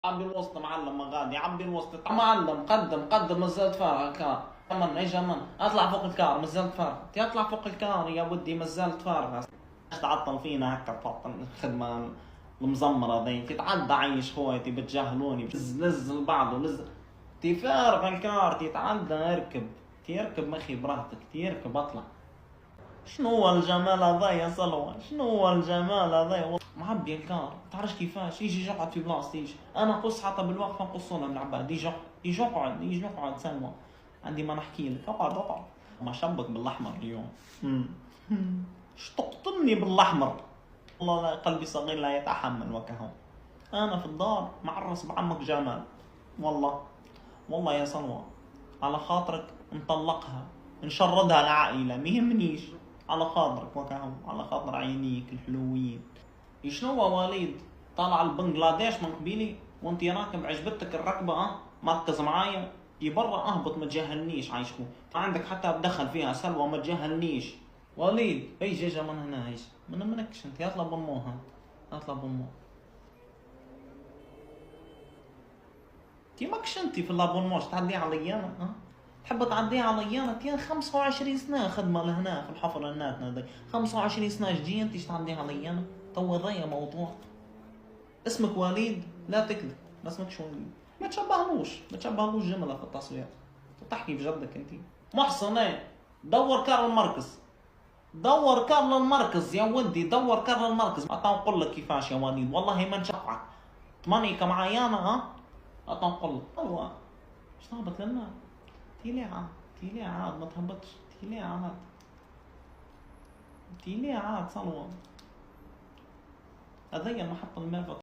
عبي الوسط معلم مغادي، عبي الوسط معلم، قدم مازالت فارغة الكار. من اجا من اطلع فوق الكار مازالت فارغة، اطلع فوق الكار يا ودي مازالت فارغة. تعطل فينا هكا تعطل الخدمة المزمرة ذي، تتعدى عيش خويا بتجاهلوني نز البعض ونز تفارغ الكار تتعدى اركب تيركب مخي براحتك تيركب اطلع. شنو هو الجمال هذا يا صلوة؟ شنو هو الجمال هذا؟ معبي الكار تعرفش كيفاش يجي يقعد في بلاصتي يجي انا قص حتى بالوقفه نقصونا من العباد يجي اقعد سلوى عندي ما نحكي لك اقعد ما شبك بالاحمر اليوم. اش تقتلني بالاحمر والله لا قلبي صغير لا يتحمل وكهو. انا في الدار معرس بعمك جمال والله يا صلوى على خاطرك نطلقها نشردها العائله ما يهمنيش على خاطرك وكهو على خاطر عينيك الحلوين. شنو هو وليد طالع البنغلاديش من قبيلي وانت راكب عجبتك الركبه مركز معايا يبرا اهبط ما تجاهلنيش عايشكو ما عندك حتى بدخل فيها سلوى ما تجاهلنيش. وليد ايش اجا من هنا ايش منكش انت اطلب اموها اطلب امه انت ماكش انت في الابونموش تعدي علي انا تحب تعديها علي انا تي 25 سنه خدمه لهنا في الحفر الناتنا دي 25 سنه جدي انت تعديها علي انا تو ضيع موضوع. اسمك وليد لا تكذب ما اسمكش وليد ما تشبهلوش جمله في التصوير تحكي بجدك انت. محسن ايه دور كارل المركز يا ودي دور كارل المركز نقول لك كيفاش يا وليد والله ما نشفعك تمانيك معايا انا نقول لك ايوا ايش تهبط لنا تيلي عاد ما تهبطش تيلي عاد صلوة هذي المحطة المرفق